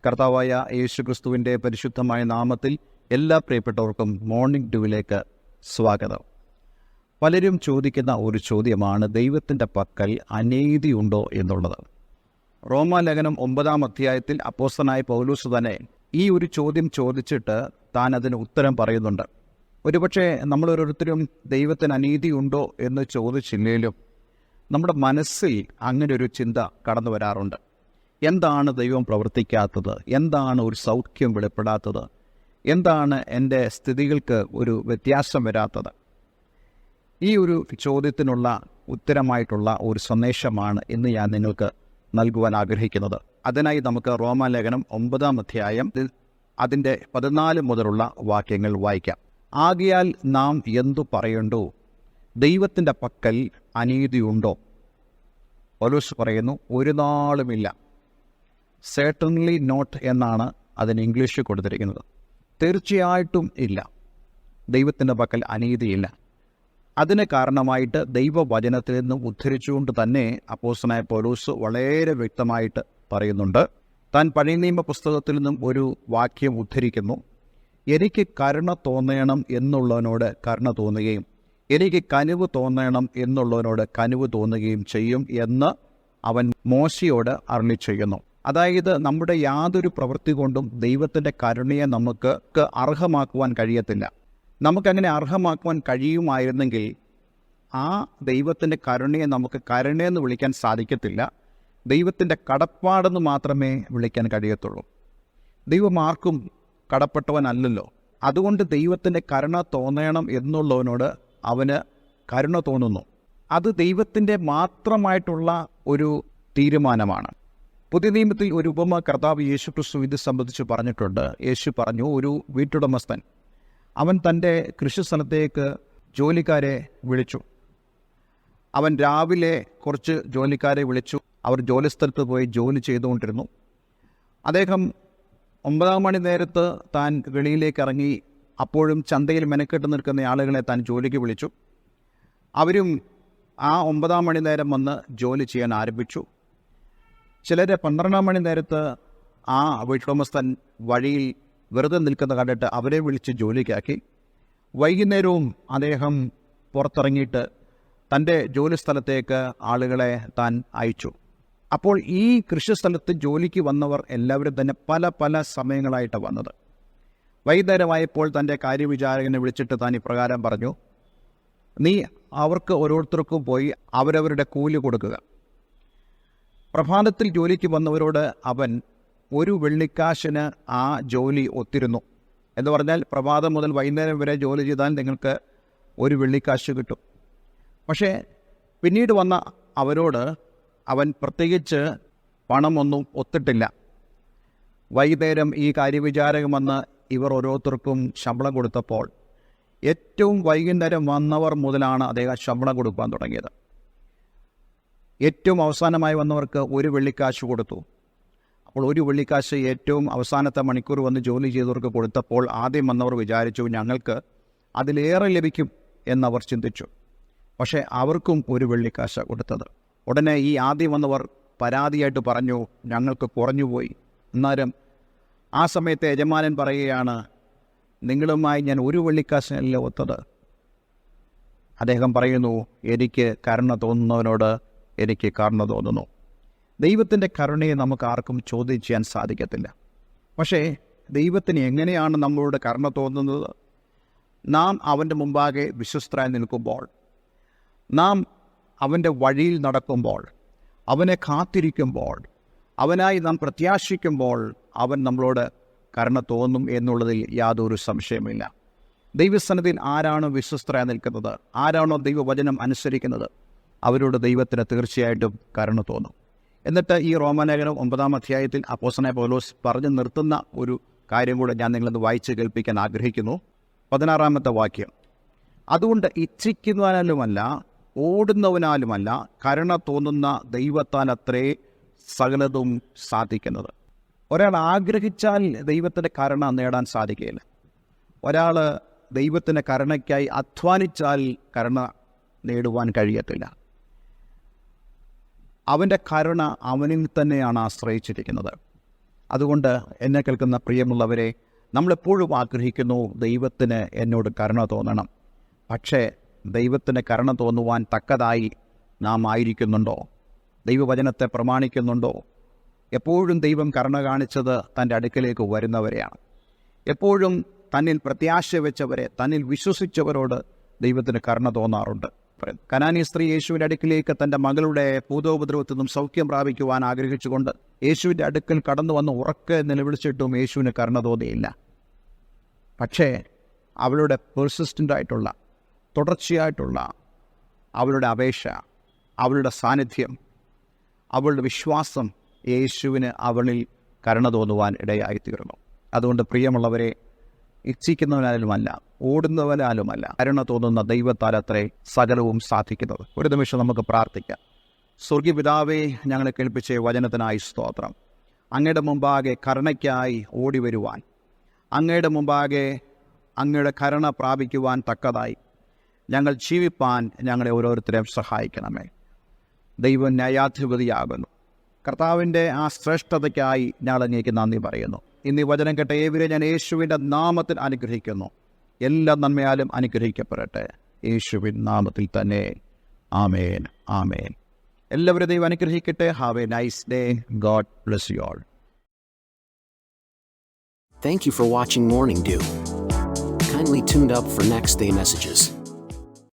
കർത്താവായ യേശുക്രിസ്തുവിൻ്റെ പരിശുദ്ധമായ നാമത്തിൽ എല്ലാ പ്രിയപ്പെട്ടവർക്കും മോർണിംഗ് ഡ്യൂവിലേക്ക് സ്വാഗതം. പലരും ചോദിക്കുന്ന ഒരു ചോദ്യമാണ് ദൈവത്തിൻ്റെ പക്കൽ അനീതിയുണ്ടോ എന്നുള്ളത്. റോമാലേഖനം 9-ാം അധ്യായത്തിൽ അപ്പോസ്തലനായ പൗലോസ് തന്നെ ഈ ഒരു ചോദ്യം ചോദിച്ചിട്ട് താൻ അതിന് ഉത്തരം പറയുന്നുണ്ട്. ഒരുപക്ഷെ നമ്മളോരോരുത്തരും ദൈവത്തിന് അനീതിയുണ്ടോ എന്ന് ചോദിച്ചില്ലെങ്കിലും നമ്മുടെ മനസ്സിൽ അങ്ങനെ ഒരു ചിന്ത കടന്നു വരാറുണ്ട്. എന്താണ് ദൈവം പ്രവർത്തിക്കാത്തത്? എന്താണ് ഒരു സൗഖ്യം വെളിപ്പെടാത്തത്? എന്താണ് എൻ്റെ സ്ഥിതികൾക്ക് ഒരു വ്യത്യാസം വരാത്തത്? ഈ ഒരു ചോദ്യത്തിനുള്ള ഉത്തരമായിട്ടുള്ള ഒരു സന്ദേശമാണ് ഇന്ന് ഞാൻ നിങ്ങൾക്ക് നൽകുവാൻ ആഗ്രഹിക്കുന്നത്. അതിനായി നമുക്ക് റോമാലേഖനം 9-ാം അധ്യായം അതിൻ്റെ 14 മുതലുള്ള വാക്യങ്ങൾ വായിക്കാം. ആകയാൽ നാം എന്തു പറയണ്ടു? ദൈവത്തിൻ്റെ പക്കൽ അനീതിയുണ്ടോ? പൗലോസ് പറയുന്നു, ഒരു നാളുമില്ല. certainly നോട്ട് എന്നാണ് അതിന് ഇംഗ്ലീഷിൽ കൊടുത്തിരിക്കുന്നത്. തീർച്ചയായിട്ടും ഇല്ല, ദൈവത്തിൻ്റെ പക്കൽ അനീതിയില്ല. അതിന് കാരണമായിട്ട് ദൈവവചനത്തിൽ നിന്നും ഉദ്ധരിച്ചുകൊണ്ട് തന്നെ അപ്പോസ്തലനായ പൗലോസ് വളരെ വ്യക്തമായിട്ട് പറയുന്നുണ്ട്. താൻ പഴയ നിയമ പുസ്തകത്തിൽ നിന്നും ഒരു വാക്യം ഉദ്ധരിക്കുന്നു. എനിക്ക് കരുണ തോന്നണം എന്നുള്ളവനോട് കരുണ തോന്നുകയും എനിക്ക് കനിവ് തോന്നണം എന്നുള്ളവനോട് കനിവ് തോന്നുകയും ചെയ്യും എന്ന് അവൻ മോശയോട് അരുളി ചെയ്യുന്നു. അതായത് നമ്മുടെ യാതൊരു പ്രവൃത്തി കൊണ്ടും ദൈവത്തിൻ്റെ കരുണയെ നമുക്ക് അർഹമാക്കുവാൻ കഴിയത്തില്ല. നമുക്കങ്ങനെ അർഹമാക്കുവാൻ കഴിയുമായിരുന്നെങ്കിൽ ആ ദൈവത്തിൻ്റെ കരുണയെ നമുക്ക് കരുണയെന്ന് വിളിക്കാൻ സാധിക്കത്തില്ല. ദൈവത്തിൻ്റെ കടപ്പാടെന്ന് മാത്രമേ വിളിക്കാൻ കഴിയത്തുള്ളൂ. ദൈവം ആർക്കും കടപ്പെട്ടവനല്ലല്ലോ. അതുകൊണ്ട് ദൈവത്തിൻ്റെ കരുണ തോന്നണം എന്നുള്ളവനോട് അവന് കരുണ തോന്നുന്നു. അത് ദൈവത്തിൻ്റെ മാത്രമായിട്ടുള്ള ഒരു തീരുമാനമാണ്. പുതിയ നിയമത്തിൽ ഒരു ഉപമ കർത്താവ് യേശുക്രിസ്തു ഇത് സംബന്ധിച്ച് പറഞ്ഞിട്ടുണ്ട്. യേശു പറഞ്ഞു, ഒരു വീട്ടുടമസ്ഥൻ അവൻ തൻ്റെ കൃഷിസ്ഥലത്തേക്ക് ജോലിക്കാരെ വിളിച്ചു. അവൻ രാവിലെ കുറച്ച് ജോലിക്കാരെ വിളിച്ചു. അവർ ജോലിസ്ഥലത്ത് പോയി ജോലി ചെയ്തുകൊണ്ടിരുന്നു. അദ്ദേഹം 9-ാം മണി നേരത്ത് താൻ വെളിയിലേക്ക് ഇറങ്ങി. അപ്പോഴും ചന്തയിൽ മെനക്കെട്ട് നിൽക്കുന്ന ആളുകളെ താൻ ജോലിക്ക് വിളിച്ചു. അവരും ആ 9-ാം മണി നേരം വന്ന് ജോലി ചെയ്യാൻ ആരംഭിച്ചു. ചിലരെ 12-ാം മണി നേരത്ത് ആ വീട്ടുടമസ്ഥൻ വഴിയിൽ വെറുതെ നിൽക്കുന്ന കണ്ടിട്ട് അവരെ വിളിച്ച് ജോലിക്കാക്കി. വൈകുന്നേരവും അദ്ദേഹം പുറത്തിറങ്ങിയിട്ട് തൻ്റെ ജോലി സ്ഥലത്തേക്ക് ആളുകളെ താൻ അയച്ചു. അപ്പോൾ ഈ കൃഷിസ്ഥലത്ത് ജോലിക്ക് വന്നവർ എല്ലാവരും തന്നെ പല പല സമയങ്ങളായിട്ട് വന്നത്. വൈകുന്നേരമായപ്പോൾ തൻ്റെ കാര്യവിചാരകനെ വിളിച്ചിട്ട് താൻ ഇപ്രകാരം പറഞ്ഞു, നീ അവർക്ക് ഓരോരുത്തർക്കും പോയി അവരവരുടെ കൂലി കൊടുക്കുക. പ്രഭാതത്തിൽ ജോലിക്ക് വന്നവരോട് അവൻ 1 വെള്ളിക്കാശിന് ആ ജോലി ഒത്തിരുന്നു. എന്ന് പറഞ്ഞാൽ പ്രഭാതം മുതൽ വൈകുന്നേരം വരെ ജോലി ചെയ്താൽ നിങ്ങൾക്ക് 1 വെള്ളിക്കാശ് കിട്ടും. പക്ഷേ പിന്നീട് വന്ന അവരോട് അവൻ പ്രത്യേകിച്ച് പണമൊന്നും ഒത്തിട്ടില്ല. വൈകുന്നേരം ഈ കാര്യവിചാരകൻ വന്ന് ഇവർ ഓരോരുത്തർക്കും ശമ്പളം കൊടുത്തപ്പോൾ ഏറ്റവും വൈകുന്നേരം വന്നവർ മുതലാണ് അദ്ദേഹം ശമ്പളം കൊടുക്കാൻ തുടങ്ങിയത്. ഏറ്റവും അവസാനമായി വന്നവർക്ക് 1 വെള്ളിക്കാശ് കൊടുത്തു. അപ്പോൾ 1 വെള്ളിക്കാശ് ഏറ്റവും അവസാനത്തെ മണിക്കൂർ വന്ന് ജോലി ചെയ്തവർക്ക് കൊടുത്തപ്പോൾ ആദ്യം വന്നവർ വിചാരിച്ചു ഞങ്ങൾക്ക് അതിലേറെ ലഭിക്കും എന്നവർ ചിന്തിച്ചു. പക്ഷേ അവർക്കും 1 വെള്ളിക്കാശ് കൊടുത്തത്. ഉടനെ ഈ ആദ്യം വന്നവർ പരാതിയായിട്ട് പറഞ്ഞു, ഞങ്ങൾക്ക് കുറഞ്ഞുപോയി. എന്നാലും ആ സമയത്ത് യജമാനൻ പറയുകയാണ്, നിങ്ങളുമായി ഞാൻ 1 വെള്ളിക്കാശിനല്ല ഒത്തത്. അദ്ദേഹം പറയുന്നു, എനിക്ക് കരുണ തോന്നുന്നവനോട് എനിക്ക് കരുണ തോന്നുന്നു. ദൈവത്തിൻ്റെ കരുണയെ നമുക്ക് ആർക്കും ചോദ്യം ചെയ്യാൻ സാധിക്കത്തില്ല. പക്ഷേ ദൈവത്തിന് എങ്ങനെയാണ് നമ്മളോട് കരുണ തോന്നുന്നത്? നാം അവൻ്റെ മുമ്പാകെ വിശ്വസ്തരായി നിൽക്കുമ്പോൾ, നാം അവൻ്റെ വഴിയിൽ നടക്കുമ്പോൾ, അവനെ കാത്തിരിക്കുമ്പോൾ, അവനായി നാം പ്രത്യാശിക്കുമ്പോൾ അവൻ നമ്മളോട് കരുണ തോന്നും എന്നുള്ളതിൽ യാതൊരു സംശയമില്ല. ദൈവസന്നിധിയിൽ ആരാണോ വിശ്വസ്തരായി നിൽക്കുന്നത്, ആരാണോ ദൈവവചനം അനുസരിക്കുന്നത്, അവരോട് ദൈവത്തിന് തീർച്ചയായിട്ടും കരുണ തോന്നും. എന്നിട്ട് ഈ റോമാലേഖനം 9-ാം അധ്യായത്തിൽ അപ്പോസ്തലനായ പൗലോസ് പറഞ്ഞു നിർത്തുന്ന ഒരു കാര്യം കൂടെ ഞാൻ നിങ്ങളത് വായിച്ച് കേൾപ്പിക്കാൻ ആഗ്രഹിക്കുന്നു. 16-ാമത്തെ വാക്യം, അതുകൊണ്ട് ഇച്ഛിക്കുന്നവനാലുമല്ല ഓടുന്നവനാലുമല്ല കരുണ തോന്നുന്ന ദൈവത്താൽ അത്രേ സകലതും സാധിക്കുന്നത്. ഒരാൾ ആഗ്രഹിച്ചാൽ ദൈവത്തിൻ്റെ കരുണ നേടാൻ സാധിക്കുകയില്ല. ഒരാൾ ദൈവത്തിൻ്റെ കരുണയ്ക്കായി അധ്വാനിച്ചാൽ കരുണ നേടുവാൻ കഴിയത്തില്ല. അവൻ്റെ കരുണ അവനിൽ തന്നെയാണ് ആശ്രയിച്ചിരിക്കുന്നത്. അതുകൊണ്ട് എന്നെ കേൾക്കുന്ന പ്രിയമുള്ളവരെ, നമ്മളെപ്പോഴും ആഗ്രഹിക്കുന്നു ദൈവത്തിന് എന്നോട് കരുണ തോന്നണം. പക്ഷേ ദൈവത്തിന് കരുണ തോന്നുവാൻ തക്കതായി നാം ആയിരിക്കുന്നുണ്ടോ? ദൈവവചനത്തെ പ്രമാണിക്കുന്നുണ്ടോ? എപ്പോഴും ദൈവം കരുണ കാണിച്ചത് തൻ്റെ അടുക്കലേക്ക് വരുന്നവരെയാണ്. എപ്പോഴും തന്നിൽ പ്രത്യാശ വെച്ചവരെ, തന്നിൽ വിശ്വസിച്ചവരോട് ദൈവത്തിന് കരുണ തോന്നാറുണ്ട്. കനാനി സ്ത്രീ യേശുവിൻ്റെ അടുക്കിലേക്ക് തൻ്റെ മകളുടെ ഭൂതോപദ്രവത്തിൽ നിന്നും സൗഖ്യം പ്രാപിക്കുവാൻ ആഗ്രഹിച്ചുകൊണ്ട് യേശുവിൻ്റെ അടുക്കൽ കടന്നു വന്ന് ഉറക്കെ നിലവിളിച്ചിട്ടും യേശുവിന് കരുണ തോന്നിയില്ല. പക്ഷേ അവളുടെ പെർസിസ്റ്റൻ്റായിട്ടുള്ള, തുടർച്ചയായിട്ടുള്ള അവളുടെ അപേക്ഷ, അവളുടെ സാന്നിധ്യം, അവളുടെ വിശ്വാസം യേശുവിന് അവളിൽ കരുണ തോന്നുവാൻ ഇടയായിത്തീർന്നു. അതുകൊണ്ട് പ്രിയമുള്ളവരെ, ഇച്ഛിക്കുന്നവനാലുമല്ല, ഓടുന്നവനാലുമല്ല, കരുണ തോന്നുന്ന ദൈവത്താലത്രേ സകലവും സാധിക്കുന്നത്. ഒരു നിമിഷം നമുക്ക് പ്രാർത്ഥിക്കാം. സ്വർഗീയ പിതാവേ, ഞങ്ങളെ കേൾപ്പിച്ച വചനത്തിനായി സ്തോത്രം. അങ്ങയുടെ മുമ്പാകെ കരുണയ്ക്കായി ഓടി വരുവാൻ, അങ്ങയുടെ മുമ്പാകെ അങ്ങയുടെ കരുണ പ്രാപിക്കുവാൻ തക്കതായി ഞങ്ങൾ ജീവിപ്പാൻ ഞങ്ങളെ ഓരോരുത്തരെയും സഹായിക്കണമേ. ദൈവം ന്യായാധിപതിയാകുന്നു. കർത്താവിൻ്റെ ആ ശ്രേഷ്ഠതയ്ക്കായി ഞങ്ങൾ അങ്ങേക്ക് നന്ദി പറയുന്നു. ഇന്ന് ഈ വചനം കേട്ട ഏവരെ ഞാൻ യേശുവിൻ്റെ നാമത്തിൽ അനുഗ്രഹിക്കുന്നു. എല്ലാ നന്മയാലും അനുഗ്രഹിക്കപ്പെടട്ടെ, യേശുവിൻ നാമത്തിൽ തന്നെ. ആമേൻ, ആമേൻ. എല്ലാവരും ദൈവം അനുഗ്രഹിക്കട്ടെ. Have A nice day. God bless you all. Thank you for watching Morning Dew. Kindly tuned up for next day messages.